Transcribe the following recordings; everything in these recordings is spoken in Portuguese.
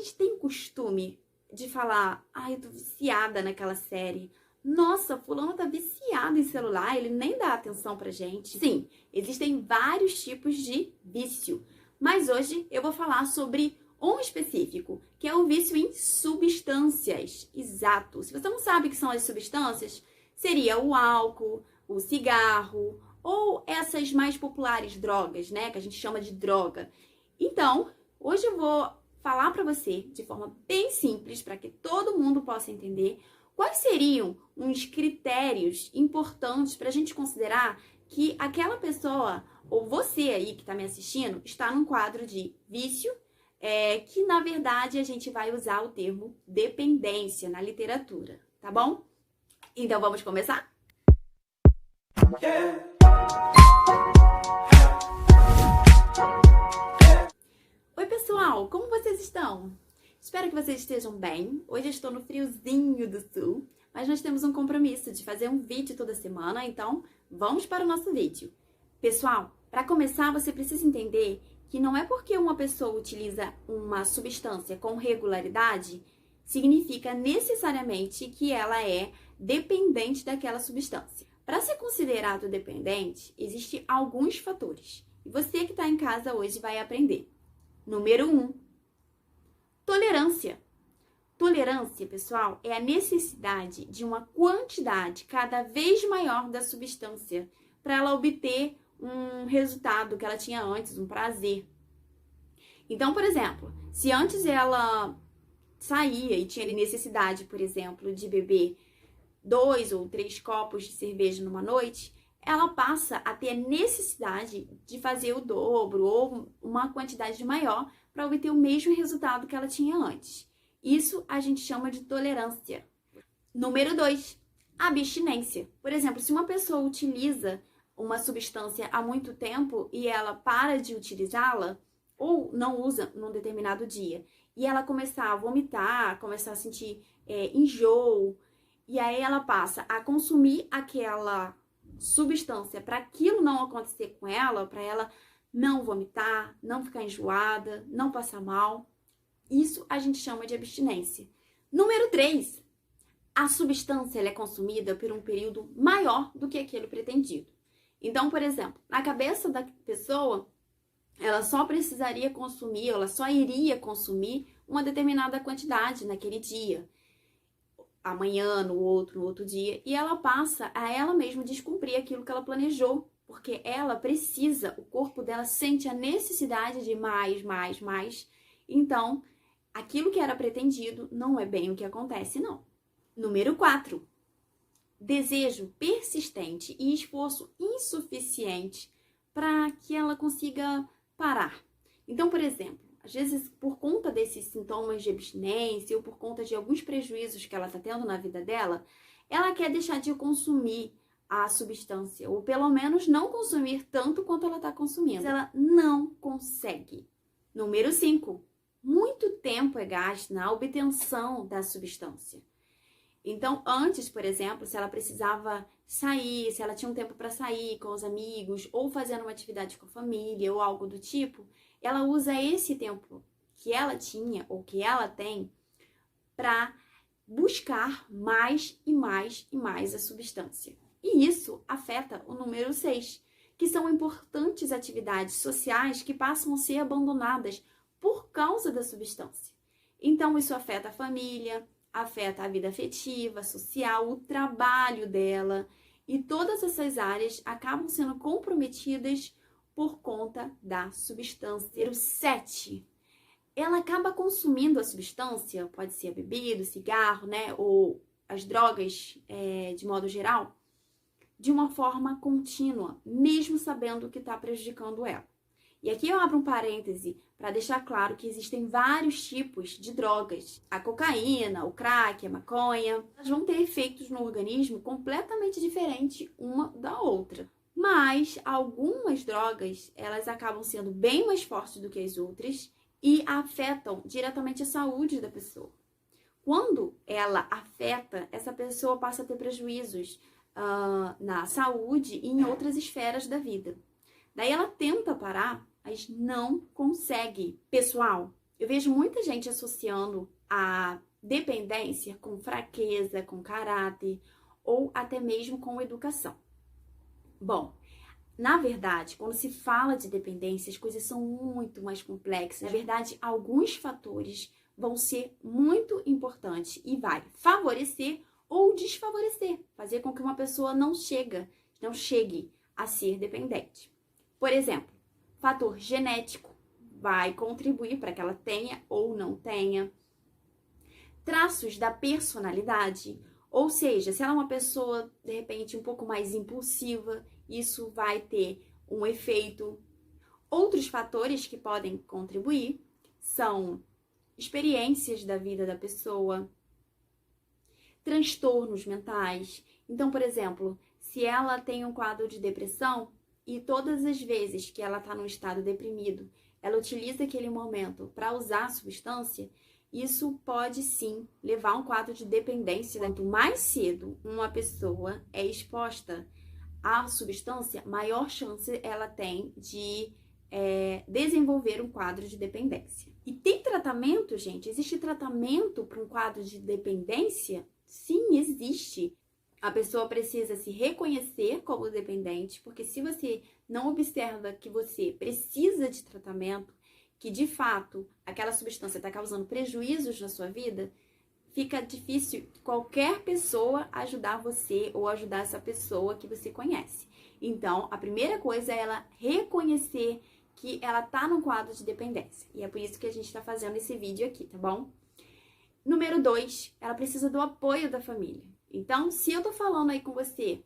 gente tem costume de falar, eu tô viciada naquela série. Nossa, fulano tá viciado em celular, ele nem dá atenção pra gente. Sim, existem vários tipos de vício, mas hoje eu vou falar sobre um específico, que é o vício em substâncias. Exato. Se você não sabe o que são as substâncias, seria o álcool, o cigarro ou essas mais populares drogas, né, que a gente chama de droga. Então, hoje eu vou falar para você de forma bem simples, para que todo mundo possa entender, quais seriam uns critérios importantes para a gente considerar que aquela pessoa, ou você aí que está me assistindo, está num quadro de vício, que na verdade a gente vai usar o termo dependência na literatura, tá bom? Então vamos começar? Oi pessoal, como vocês estão? Espero que vocês estejam bem. Hoje eu estou no friozinho do sul, mas nós temos um compromisso de fazer um vídeo toda semana, então vamos para o nosso vídeo. Pessoal, para começar você precisa entender que não é porque uma pessoa utiliza uma substância com regularidade, significa necessariamente que ela é dependente daquela substância. Para ser considerado dependente, existem alguns fatores. E você que está em casa hoje vai aprender. Número 1, tolerância. Tolerância, pessoal, é a necessidade de uma quantidade cada vez maior da substância para ela obter um resultado que ela tinha antes, um prazer. Então, por exemplo, se antes ela saía e tinha necessidade, por exemplo, de beber 2 ou 3 copos de cerveja numa noite, ela passa a ter a necessidade de fazer o dobro ou uma quantidade maior para obter o mesmo resultado que ela tinha antes. Isso a gente chama de tolerância. Número 2, abstinência. Por exemplo, se uma pessoa utiliza uma substância há muito tempo e ela para de utilizá-la, ou não usa num determinado dia, e ela começar a vomitar, começar a sentir enjoo, e aí ela passa a consumir aquela substância para aquilo não acontecer com ela, para ela não vomitar, não ficar enjoada, não passar mal. Isso a gente chama de abstinência. Número 3, a substância ela é consumida por um período maior do que aquele pretendido. Então, por exemplo, na cabeça da pessoa, ela só precisaria consumir, ela só iria consumir uma determinada quantidade naquele dia. Amanhã, no outro dia, e ela passa a ela mesma descumprir aquilo que ela planejou, porque ela precisa, o corpo dela sente a necessidade de mais, então aquilo que era pretendido não é bem o que acontece, não. Número 4, desejo persistente e esforço insuficiente para que ela consiga parar. Então, por exemplo, às vezes, por conta desses sintomas de abstinência ou por conta de alguns prejuízos que ela está tendo na vida dela, ela quer deixar de consumir a substância, ou pelo menos não consumir tanto quanto ela está consumindo. Mas ela não consegue. Número 5, muito tempo é gasto na obtenção da substância. Então, antes, por exemplo, se ela precisava sair, se ela tinha um tempo para sair com os amigos, ou fazendo uma atividade com a família, ou algo do tipo, ela usa esse tempo que ela tinha, ou que ela tem, para buscar mais e mais a substância. E isso afeta o número 6, que são importantes atividades sociais que passam a ser abandonadas por causa da substância. Então, isso afeta a família, afeta a vida afetiva, social, o trabalho dela, e todas essas áreas acabam sendo comprometidas por conta da substância. Número 7, ela acaba consumindo a substância, pode ser a bebida, o cigarro, né, ou as drogas de modo geral, de uma forma contínua, mesmo sabendo que está prejudicando ela. E aqui eu abro um parêntese para deixar claro que existem vários tipos de drogas. A cocaína, o crack, a maconha, elas vão ter efeitos no organismo completamente diferentes uma da outra. Mas algumas drogas, elas acabam sendo bem mais fortes do que as outras e afetam diretamente a saúde da pessoa. Quando ela afeta, essa pessoa passa a ter prejuízos na saúde e em outras esferas da vida. Daí ela tenta parar, mas não consegue. Pessoal, Eu vejo muita gente associando a dependência com fraqueza, com caráter ou até mesmo com educação. Bom, na verdade, quando se fala de dependência, as coisas são muito mais complexas. Na verdade, alguns fatores vão ser muito importantes e vai favorecer ou desfavorecer, fazer com que uma pessoa não chegue a ser dependente. Por exemplo, fator genético vai contribuir para que ela tenha ou não tenha. Traços da personalidade, ou seja, se ela é uma pessoa, de repente, um pouco mais impulsiva, isso vai ter um efeito. Outros fatores que podem contribuir são experiências da vida da pessoa, transtornos mentais. Então, por exemplo, se ela tem um quadro de depressão e todas as vezes que ela está num estado deprimido, ela utiliza aquele momento para usar a substância, isso pode sim levar a um quadro de dependência. Quanto mais cedo uma pessoa é exposta à substância, maior chance ela tem de desenvolver um quadro de dependência. E tem tratamento, gente? Existe tratamento para um quadro de dependência? Sim, existe. A pessoa precisa se reconhecer como dependente, porque se você não observa que você precisa de tratamento, que de fato aquela substância está causando prejuízos na sua vida, fica difícil qualquer pessoa ajudar você ou ajudar essa pessoa que você conhece. Então, a primeira coisa é ela reconhecer que ela tá num quadro de dependência. E é por isso que a gente tá fazendo esse vídeo aqui, tá bom? Número 2, ela precisa do apoio da família. Então, se eu tô falando aí com você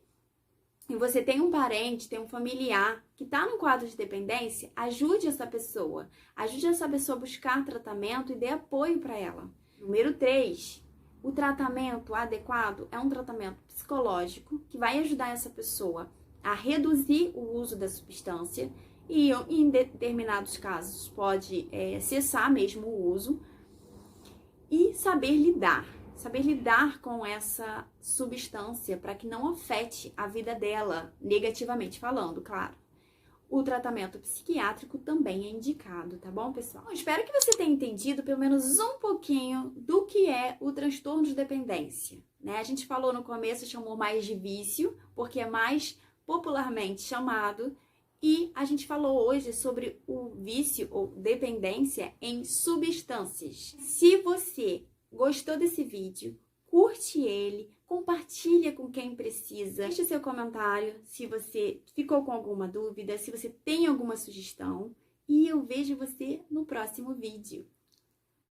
e você tem um parente, tem um familiar que tá num quadro de dependência, ajude essa pessoa. Ajude essa pessoa a buscar tratamento e dê apoio para ela. Número 3, o tratamento adequado é um tratamento psicológico que vai ajudar essa pessoa a reduzir o uso da substância e em determinados casos pode cessar mesmo o uso e saber lidar com essa substância para que não afete a vida dela, negativamente falando, claro. O tratamento psiquiátrico também é indicado, tá bom, pessoal? Eu espero que você tenha entendido pelo menos um pouquinho do que é o transtorno de dependência, né? A gente falou no começo, chamou mais de vício, porque é mais popularmente chamado, e a gente falou hoje sobre o vício ou dependência em substâncias. Se você gostou desse vídeo, curte ele, compartilha com quem precisa, deixe seu comentário se você ficou com alguma dúvida, se você tem alguma sugestão, e eu vejo você no próximo vídeo.